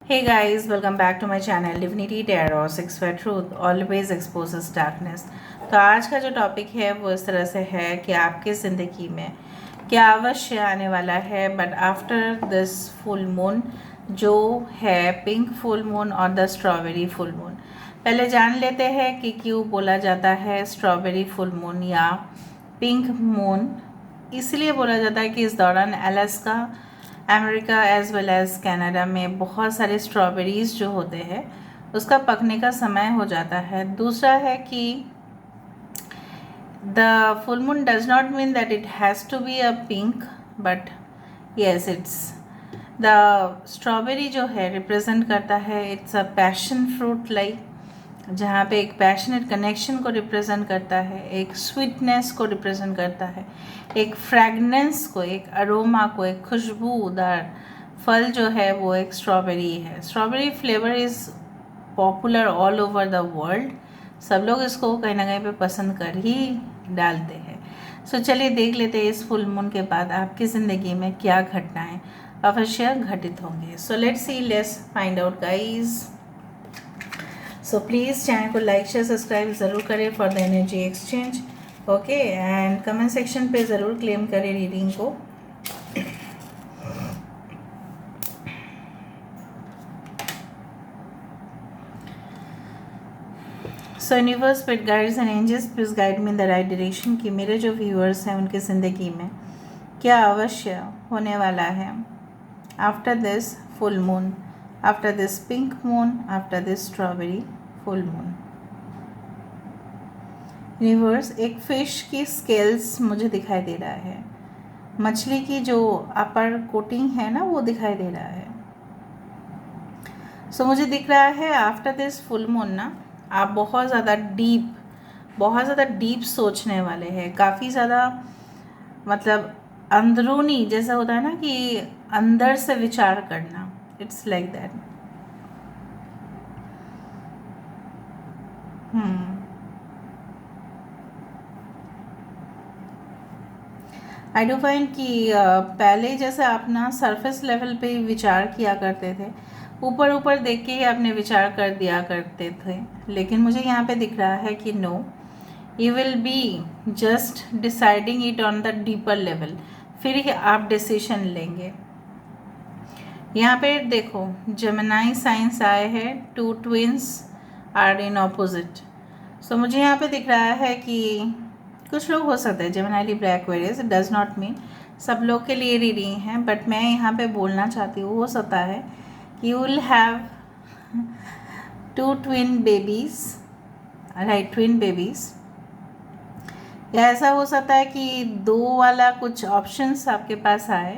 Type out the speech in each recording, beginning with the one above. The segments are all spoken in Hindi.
Hey guys, welcome back to my channel Divinity Tarot 6 where truth always exposes darkness। तो आज का जो टॉपिक है वो इस तरह से है कि आपकी ज़िंदगी में क्या अवश्य आने वाला है, but after this full moon जो है पिंक फुल मून और द स्ट्रॉबेरी फुल मून। पहले जान लेते हैं कि क्यों बोला जाता है स्ट्रॉबेरी फुल मून या पिंक मून। इसलिए बोला जाता है कि इस दौरान Alaska, America as well as Canada में बहुत सारे स्ट्रॉबेरीज़ जो होते हैं उसका पकने का समय हो जाता है। दूसरा है कि the full moon does not mean that it has to be a pink, but yes it's the strawberry जो है रिप्रेजेंट करता है it's a passion fruit like, जहाँ पे एक पैशनेट कनेक्शन को रिप्रेजेंट करता है, एक स्वीटनेस को रिप्रेजेंट करता है, एक फ्रैगनेंस को, एक अरोमा को, एक खुशबूदार फल जो है वो एक स्ट्रॉबेरी है। Strawberry flavour is popular all over the world. सब लोग इसको कहीं ना कहीं पे पसंद कर ही डालते हैं। सो चलिए देख लेते हैं इस फुल मून के बाद आपकी ज़िंदगी में क्या घटनाएं अवश्य घटित होंगे। So let's see, let's find out guys. So please channel को लाइक शेयर सब्सक्राइब ज़रूर करें for the energy exchange, okay, and comment section पे ज़रूर क्लेम करें रीडिंग को। So universe, spirit guides and angels please guide me in the right direction कि मेरे जो व्यूअर्स हैं उनकी ज़िंदगी में क्या अवश्य होने वाला है after this full moon, after this pink moon, after this strawberry full moon. Universe, एक फ़िश की स्केल्स मुझे दिखाई दे रहा है, मछली की जो अपर कोटिंग है ना वो दिखाई दे रहा है। सो मुझे दिख रहा है आफ्टर दिस फुल मून ना आप बहुत ज़्यादा डीप सोचने वाले हैं, काफ़ी ज़्यादा, मतलब अंदरूनी जैसा होता है ना कि अंदर से विचार करना, it's like that. I do find कि पहले जैसे आप ना सरफेस लेवल पे ही विचार किया करते थे, ऊपर ऊपर देख के ही आपने विचार कर दिया करते थे, लेकिन मुझे यहाँ पे दिख रहा है कि no, you will be just deciding it on the deeper level, फिर ही आप डिसीशन लेंगे। यहाँ पे देखो जेमिनी साइंस आए हैं, two twins are in opposite. So मुझे यहाँ पे दिख रहा है कि कुछ लोग हो सकते हैं Gemini Libra Aquarius, does not mean सब लोग के लिए रीडिंग है, बट मैं यहाँ पे बोलना चाहती हूँ हो सकता है कि you will have to twin babies, right, twin babies, या ऐसा हो सकता है कि दो वाला कुछ ऑप्शंस आपके पास आए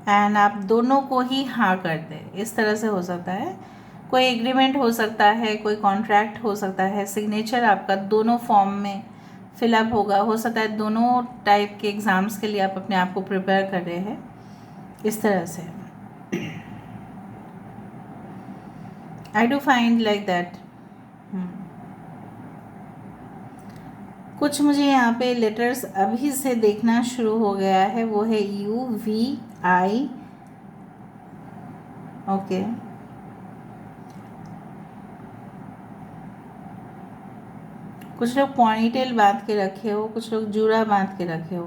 एंड आप दोनों को ही हाँ कर दें, इस तरह से हो सकता है। कोई एग्रीमेंट हो सकता है, कोई कॉन्ट्रैक्ट हो सकता है, सिग्नेचर आपका दोनों फॉर्म में फिलअप होगा, हो सकता है दोनों टाइप के एग्ज़ाम्स के लिए आप अपने आप को प्रिपेयर कर रहे हैं, इस तरह से आई डू फाइंड लाइक दैट। कुछ मुझे यहाँ पे लेटर्स अभी से देखना शुरू हो गया है, वो है UVI, ओके। कुछ लोग पॉनीटेल बांध के रखे हो, कुछ लोग जूड़ा बांध के रखे हो।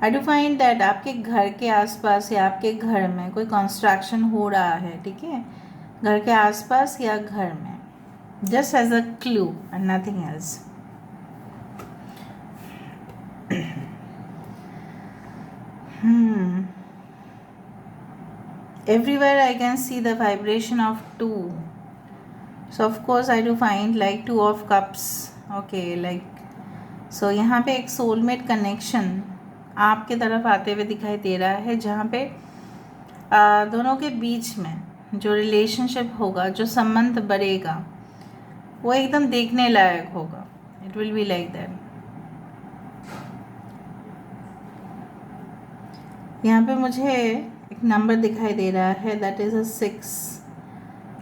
आई डू फाइंड दैट आपके घर के आसपास या आपके घर में कोई कंस्ट्रक्शन हो रहा है, ठीक है, घर के आसपास या घर में, just as a clue and nothing else. Everywhere I can see the vibration of 2. So of course I do find like 2 of cups, okay, like so यहाँ पे एक soulmate connection आपके तरफ आते हुए दिखाई दे रहा है, जहाँ पे दोनों के बीच में जो रिलेशनशिप होगा, जो संबंध बढ़ेगा वो एकदम देखने लायक होगा, it will be like that. यहाँ पे मुझे एक नंबर दिखाई दे रहा है, दैट इज़ अ 6,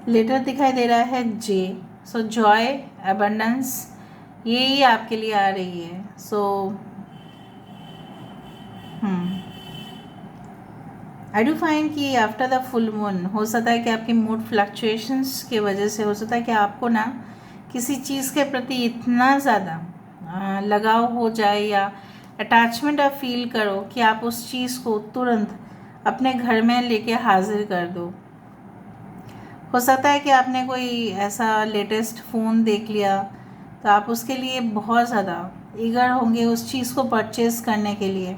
लेटर दिखाई दे रहा है J। सो जॉय, अबंडेंस, ये ही आपके लिए आ रही है। सो आई डू फाइंड कि आफ्टर द फुल मून हो सकता है कि आपकी मूड फ्लक्चुएशंस की वजह से हो सकता है कि आपको ना किसी चीज़ के प्रति इतना ज़्यादा लगाव हो जाए या अटैचमेंट आप फील करो कि आप उस चीज़ को तुरंत अपने घर में लेके हाजिर कर दो। हो सकता है कि आपने कोई ऐसा लेटेस्ट फ़ोन देख लिया तो आप उसके लिए बहुत ज़्यादा ईगर होंगे उस चीज़ को परचेज़ करने के लिए,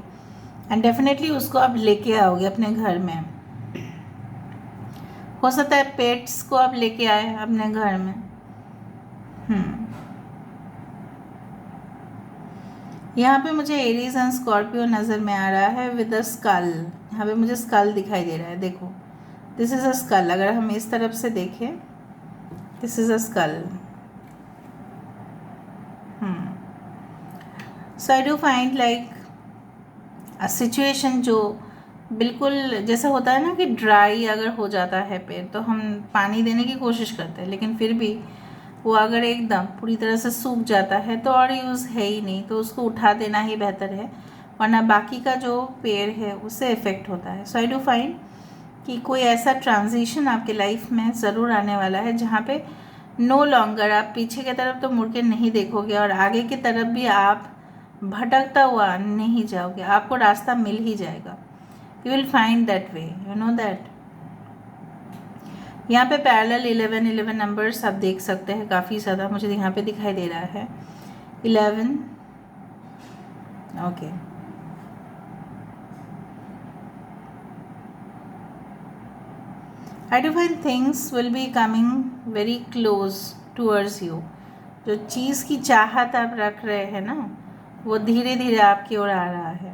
एंड डेफिनेटली उसको आप लेके आओगे अपने घर में। हो सकता है पेट्स को आप लेके आए अपने घर में। यहाँ पे मुझे एरीज एंड स्कॉर्पियो नज़र में आ रहा है विद अ स्कल। यहाँ पे मुझे स्कल दिखाई दे रहा है, देखो दिस इज़ अ स्कल। अगर हम इस तरफ से देखें, this is a skull. So I do find like a situation जो बिल्कुल जैसा होता है ना कि ड्राई अगर हो जाता है पेड़ तो हम पानी देने की कोशिश करते हैं, लेकिन फिर भी वो अगर एकदम पूरी तरह से सूख जाता है तो और यूज़ है ही नहीं, तो उसको उठा देना ही बेहतर है, वरना बाकी का जो पेड़ है उससे इफ़ेक्ट होता है। सो आई डू फाइंड कि कोई ऐसा ट्रांजिशन आपके लाइफ में ज़रूर आने वाला है जहाँ पे नो लॉन्गर आप पीछे की तरफ तो मुड़ के नहीं देखोगे और आगे की तरफ भी आप भटकता हुआ नहीं जाओगे, आपको रास्ता मिल ही जाएगा। You will find that way, you know that. यहाँ पे पैरेलल 11 नंबर्स आप देख सकते हैं, काफ़ी ज़्यादा मुझे यहाँ पे दिखाई दे रहा है 11। Okay, I do find things will be coming very close towards you. जो चीज़ की चाहत आप रख रहे हैं ना वो धीरे धीरे आपकी ओर आ रहा है।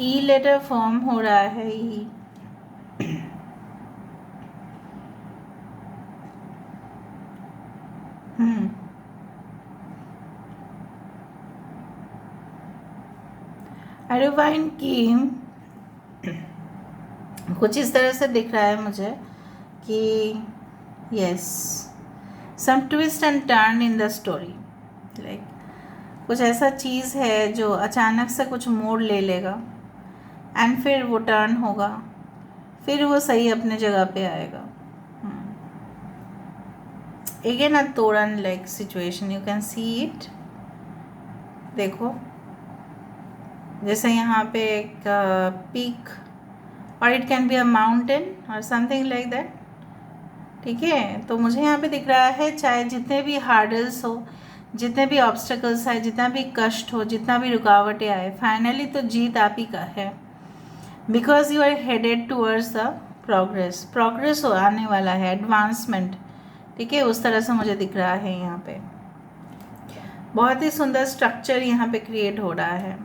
ई लेटर फॉर्म हो रहा है, ई। आई डू फाइंड कि कुछ इस तरह से दिख रहा है मुझे कि yes some twist and turn in the story, like कुछ ऐसा चीज़ है जो अचानक से कुछ मोड़ ले लेगा एंड फिर वो टर्न होगा, फिर वो सही अपने जगह पे आएगा। अगेन अ तोरन like situation, you can see it. देखो जैसे यहाँ पे एक पीक और it can be a mountain और समथिंग लाइक दैट, ठीक है। तो मुझे यहाँ पे दिख रहा है चाहे जितने भी हार्डल्स हो, जितने भी ऑब्स्टेकल्स आए, जितना भी कष्ट हो, जितना भी रुकावटें आए, फाइनली तो जीत आप ही का है, because you are headed towards the progress हो आने वाला है, एडवांसमेंट, ठीक है। उस तरह से मुझे दिख रहा है यहाँ पे बहुत ही सुंदर स्ट्रक्चर यहाँ पे क्रिएट हो रहा है।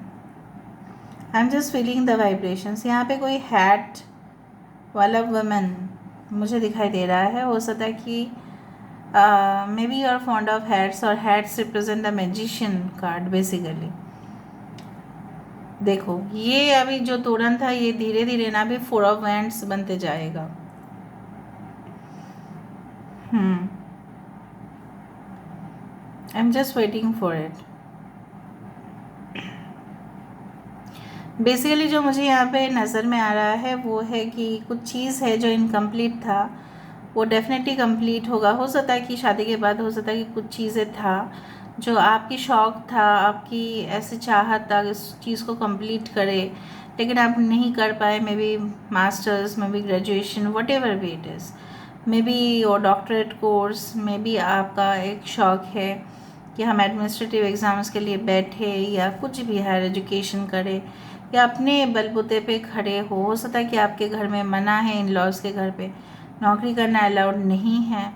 I am just feeling the vibrations. यहाँ पे कोई हैट वाला वुमन मुझे दिखाई दे रहा है। हो सकता है कि may be you are fond of hats और hats represent the magician card basically. देखो ये अभी जो तोरण था ये धीरे धीरे ना भी 4 ऑफ वैंड्स बनते जाएगा। I am just waiting for it. Basically जो मुझे यहाँ पे नज़र में आ रहा है वो है कि कुछ चीज़ है जो इनकम्प्लीट था वो डेफिनेटली कंप्लीट होगा। हो सकता है कि शादी के बाद, हो सकता है कि कुछ चीज़ें था जो आपकी शौक़ था, आपकी ऐसी चाहत था इस चीज़ को कंप्लीट करे, लेकिन आप नहीं कर पाए। May be masters, may be graduation, what ever भी इट इज़, मे बी और डॉक्टरेट कोर्स, मे बी आपका एक शौक़ है कि हम एडमिनिस्ट्रेटिव एग्ज़ाम्स के लिए बैठे या कुछ भी हायर एजुकेशन करें या अपने बलबूते पे खड़े हो सकता है कि आपके घर में मना है, इन लॉज के घर पे नौकरी करना अलाउड नहीं है।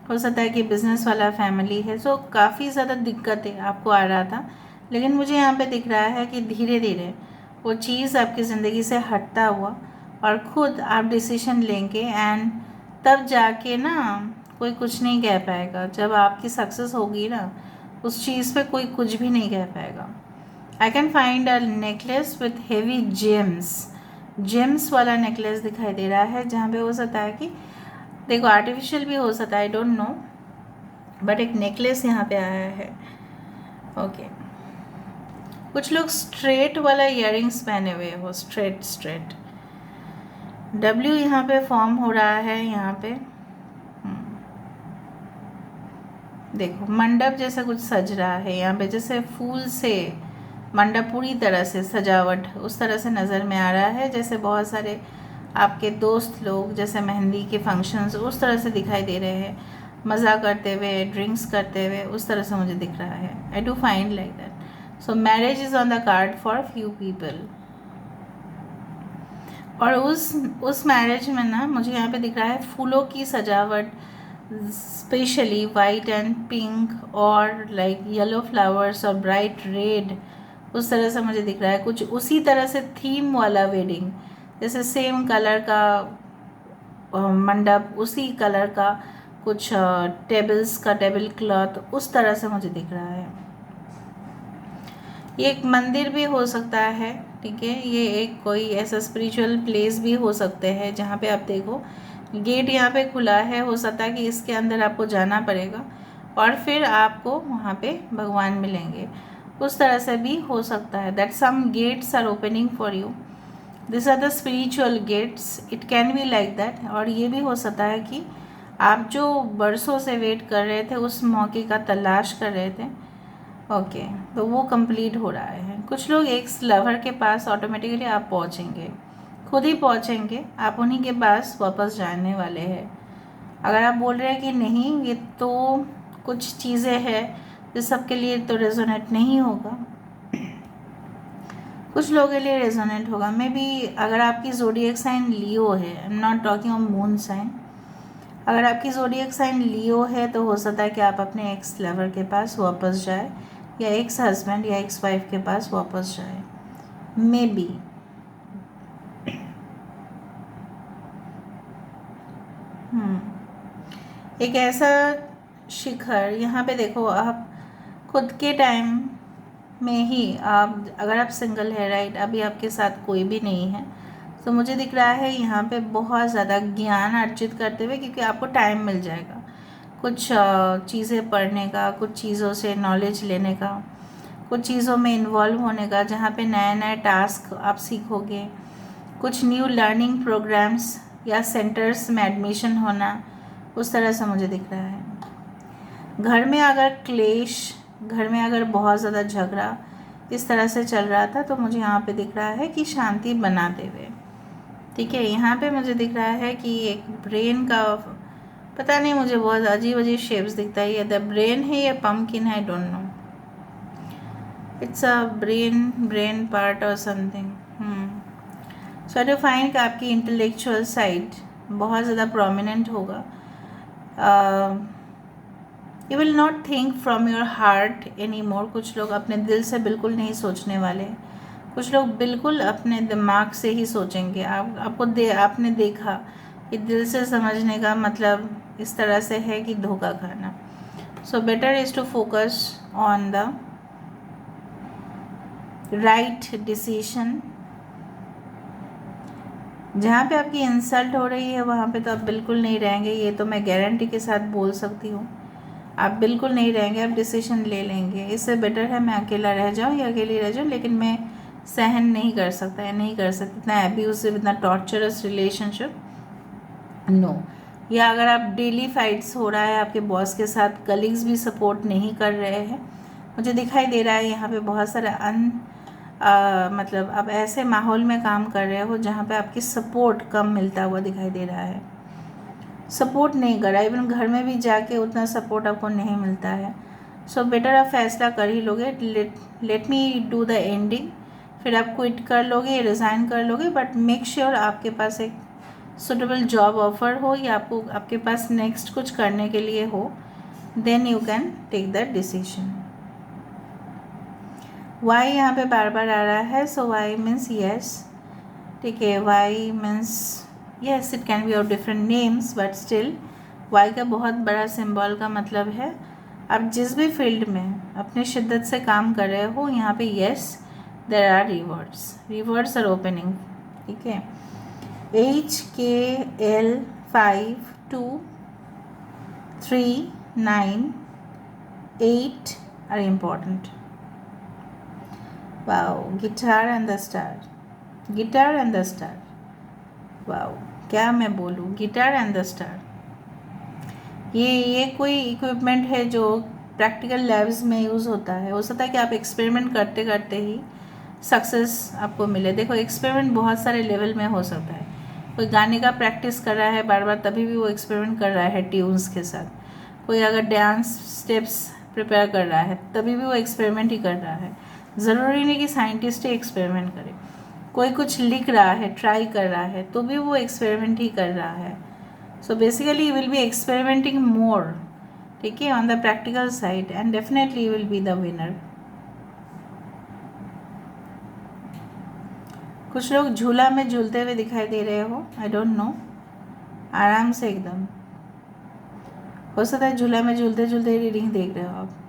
हो सकता है कि बिज़नेस वाला फैमिली है, सो काफ़ी ज़्यादा दिक्कतें आपको आ रहा था, लेकिन मुझे यहाँ पे दिख रहा है कि धीरे धीरे वो चीज़ आपकी ज़िंदगी से हटता हुआ और ख़ुद आप डिसीजन लेंगे एंड तब जाके ना कोई कुछ नहीं कह पाएगा। जब आपकी सक्सेस होगी ना उस चीज़ पे कोई कुछ भी नहीं कह पाएगा। I can find a necklace with heavy James वाला नेकलेस दिखाई दे रहा है, जहाँ पे हो सकता है कि देखो आर्टिफिशियल भी हो सकता है, आई डोंट नो, बट एक नेकलेस यहाँ पे आया है ओके, कुछ लोग स्ट्रेट वाला इयररिंग्स पहने हुए हो, स्ट्रेट स्ट्रेट W यहाँ पे फॉर्म हो रहा है। यहाँ पे देखो मंडप जैसा कुछ सज रहा है यहाँ पे, जैसे फूल से मंडप पूरी तरह से सजावट उस तरह से नज़र में आ रहा है, जैसे बहुत सारे आपके दोस्त लोग जैसे मेहंदी के फंक्शंस उस तरह से दिखाई दे रहे हैं, मज़ा करते हुए, ड्रिंक्स करते हुए, उस तरह से मुझे दिख रहा है। आई do find like that. So marriage is on the card for few people. और उस मैरिज में ना मुझे यहाँ पे दिख रहा है फूलों की सजावट, स्पेशली वाइट एंड पिंक और लाइक येलो फ्लावर्स और ब्राइट रेड, उस तरह से मुझे दिख रहा है। कुछ उसी तरह से थीम वाला वेडिंग, जैसे सेम कलर का मंडप, उसी कलर का कुछ टेबल्स का टेबल क्लॉथ, उस तरह से मुझे दिख रहा है। ये एक मंदिर भी हो सकता है, ठीक है, ये एक कोई ऐसा स्पिरिचुअल प्लेस भी हो सकते हैं जहाँ पे आप देखो गेट यहाँ पे खुला है, हो सकता है कि इसके अंदर आपको जाना पड़ेगा और फिर आपको वहाँ पे भगवान मिलेंगे, उस तरह से भी हो सकता है। That some gates are opening for you, this are the spiritual gates, it can be like that. और ये भी हो सकता है कि आप जो बरसों से वेट कर रहे थे, उस मौके का तलाश कर रहे थे, ओके, तो वो कंप्लीट हो रहा है। कुछ लोग एक्स लवर के पास ऑटोमेटिकली आप पहुंचेंगे, खुद ही पहुंचेंगे, आप उन्हीं के पास वापस जाने वाले हैं। अगर आप बोल रहे हैं कि नहीं ये तो कुछ चीज़ें हैं जो सबके लिए तो रेजोनेट नहीं होगा, कुछ लोगों के लिए रेजोनेट होगा। मे बी अगर आपकी ज़ोडिएक साइन लियो है, I am not talking of moon sign, अगर आपकी ज़ोडिएक साइन लियो है तो हो सकता है कि आप अपने एक्स लवर के पास वापस जाए या एक्स हस्बैंड या एक्स वाइफ के पास वापस जाए, मे बी। एक ऐसा शिखर यहाँ पे देखो, आप खुद के टाइम में ही, आप अगर आप सिंगल है, राइट, अभी आपके साथ कोई भी नहीं है, तो मुझे दिख रहा है यहाँ पे बहुत ज़्यादा ज्ञान अर्जित करते हुए, क्योंकि आपको टाइम मिल जाएगा कुछ चीज़ें पढ़ने का, कुछ चीज़ों से नॉलेज लेने का, कुछ चीज़ों में इन्वॉल्व होने का, जहाँ पे नए नए टास्क आप सीखोगे, कुछ न्यू लर्निंग प्रोग्राम्स या सेंटर्स में एडमिशन होना, उस तरह से मुझे दिख रहा है। घर में अगर क्लेश, घर में अगर बहुत ज़्यादा झगड़ा इस तरह से चल रहा था, तो मुझे यहाँ पे दिख रहा है कि शांति बनाते हुए, ठीक है। यहाँ पे मुझे दिख रहा है कि एक ब्रेन का, पता नहीं, मुझे बहुत अजीब अजीब शेप्स दिखता है, ये द ब्रेन है या पम्पकिन है, I don't know, it's a brain part और something. So I do find कि आपकी इंटेलेक्चुअल साइड बहुत ज़्यादा प्रोमिनेंट होगा। You will not think from your heart any more, कुछ लोग अपने दिल से बिल्कुल नहीं सोचने वाले, कुछ लोग बिल्कुल अपने दिमाग से ही सोचेंगे। आपने देखा कि दिल से समझने का मतलब इस तरह से है कि धोखा खाना। So better is to focus on the right decision. जहाँ पे आपकी इंसल्ट हो रही है वहाँ पे तो आप बिल्कुल नहीं रहेंगे, ये तो मैं गारंटी के साथ बोल सकती हूँ, आप बिल्कुल नहीं रहेंगे, आप डिसीजन ले लेंगे। इससे बेटर है मैं अकेला रह जाऊँ या अकेली रह जाऊँ, लेकिन मैं सहन नहीं कर सकता, या नहीं कर सकती इतना एब्यूसिव, इतना टॉर्चरस रिलेशनशिप, नो। या अगर आप डेली फाइट्स हो रहा है आपके बॉस के साथ, कलीग्स भी सपोर्ट नहीं कर रहे हैं, मुझे दिखाई दे रहा है यहाँ पे बहुत सारा मतलब आप ऐसे माहौल में काम कर रहे हो जहाँ पे आपकी सपोर्ट कम मिलता हुआ दिखाई दे रहा है, सपोर्ट नहीं कर रहा, इवन घर में भी जाके उतना सपोर्ट आपको नहीं मिलता है। सो बेटर आप फैसला कर ही लोगे, let me do the ending, फिर आप क्विट कर लोगे, रिज़ाइन कर लोगे, बट मेक श्योर आपके पास एक सुटेबल जॉब ऑफर हो या आपके पास नेक्स्ट कुछ करने के लिए हो, then you can take that decision. Y यहाँ पे बार बार आ रहा है, सो वाई मीन्स येस, ठीक है, Y means yes, it can be of different names, but still Y का बहुत बड़ा सिंबल का मतलब है आप जिस भी फील्ड में अपनी शिद्दत से काम कर रहे हो, यहाँ पे yes there are rewards are opening, ठीक है। HKL 5 2 3 9 8 are important, wow, guitar and the star, guitar and the star, wow, क्या मैं बोलूँ, गिटार एंड द स्टार। ये कोई इक्विपमेंट है जो प्रैक्टिकल लैब्स में यूज़ होता है। हो सकता है कि आप एक्सपेरिमेंट करते करते ही सक्सेस आपको मिले। देखो, एक्सपेरिमेंट बहुत सारे लेवल में हो सकता है। कोई गाने का प्रैक्टिस कर रहा है बार बार, तभी भी वो एक्सपेरिमेंट कर रहा है ट्यून्स के साथ। कोई अगर डांस स्टेप्स प्रिपेयर कर रहा है, तभी भी वो एक्सपेरिमेंट ही कर रहा है। ज़रूरी नहीं कि साइंटिस्ट ही एक्सपेरिमेंट करे। कोई कुछ लिख रहा है, ट्राई कर रहा है, तो भी वो एक्सपेरिमेंट ही कर रहा है। So basically you will be experimenting more, ठीक है, on the practical side, and definitely you will be the winner. कुछ लोग झूला में झूलते हुए दिखाई दे रहे हो, आई डोंट नो, आराम से एकदम। हो सकता है झूला में झूलते झूलते रीडिंग देख रहे हो आप।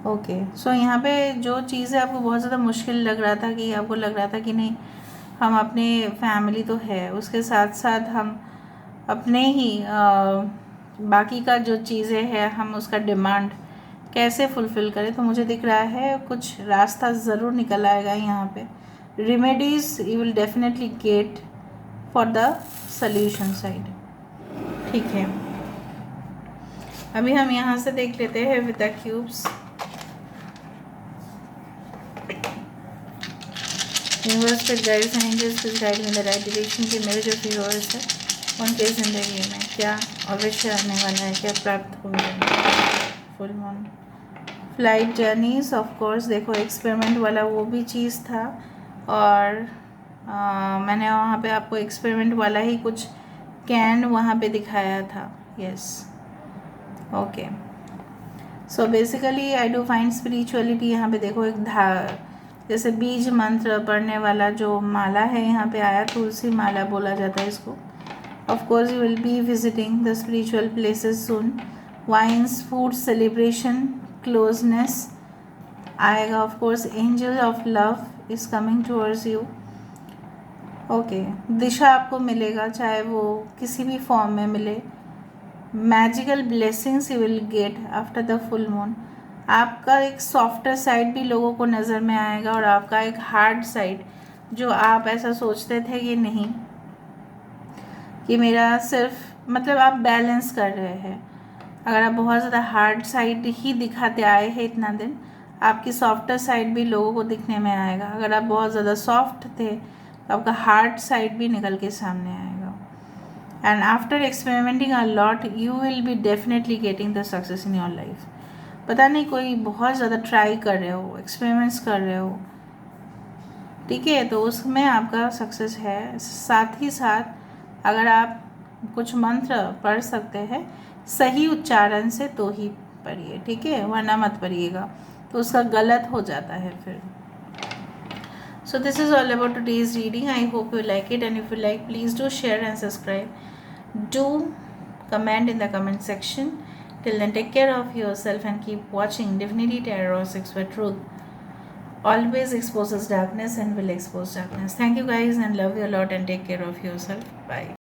ओके, सो यहाँ पे जो चीज़ें आपको बहुत ज़्यादा मुश्किल लग रहा था, कि आपको लग रहा था कि नहीं, हम अपने फैमिली तो है, उसके साथ साथ हम अपने ही बाकी का जो चीज़ें हैं, हम उसका डिमांड कैसे फुलफ़िल करें। तो मुझे दिख रहा है कुछ रास्ता ज़रूर निकल आएगा यहाँ पे। Remedies you will definitely get for the solution side, ठीक है। अभी हम यहाँ से देख लेते हैं विद द क्यूब्स। यूनिवर्स पे guides and angels please guide me the right direction कि मेरे जो व्यूअर्स है उनके ज़िंदगी में क्या अवश्य आने वाला है, क्या प्राप्त होगा। Full moon, flight journeys, of course. देखो, एक्सपेरिमेंट वाला वो भी चीज़ था, और मैंने वहाँ पे आपको एक्सपेरिमेंट वाला ही कुछ कैन वहाँ पे दिखाया था। Yes, okay. So basically I do find spirituality. यहाँ पे देखो, एक जैसे बीज मंत्र पढ़ने वाला जो माला है यहाँ पे आया, तुलसी माला बोला जाता है इसको। Of course you will be visiting the spiritual places soon. Wines, food, celebration, closeness आएगा। Of course angel of love is coming towards you. Okay, दिशा आपको मिलेगा, चाहे वो किसी भी फॉर्म में मिले। Magical blessings you will get after the full moon. आपका एक सॉफ्टर साइड भी लोगों को नज़र में आएगा, और आपका एक हार्ड साइड, जो आप ऐसा सोचते थे कि नहीं, कि मेरा सिर्फ मतलब आप बैलेंस कर रहे हैं। अगर आप बहुत ज़्यादा हार्ड साइड ही दिखाते आए हैं इतना दिन, आपकी सॉफ्टर साइड भी लोगों को दिखने में आएगा। अगर आप बहुत ज़्यादा सॉफ्ट थे, तो आपका हार्ड साइड भी निकल के सामने आएगा। And after experimenting a lot you will be definitely getting the success in your life. पता नहीं, कोई बहुत ज़्यादा ट्राई कर रहे हो, एक्सपेरिमेंट्स कर रहे हो, ठीक है, तो उसमें आपका सक्सेस है। साथ ही साथ अगर आप कुछ मंत्र पढ़ सकते हैं सही उच्चारण से, तो ही पढ़िए, ठीक है, वरना मत पढ़िएगा, तो उसका गलत हो जाता है फिर। So this is all about today's reading. I hope you like it, and if you like, please do share and subscribe. Do comment in the comment section. Till then, take care of yourself and keep watching Divinity Tarot 6, where truth always exposes darkness and will expose darkness. Thank you guys, and love you a lot, and take care of yourself. Bye.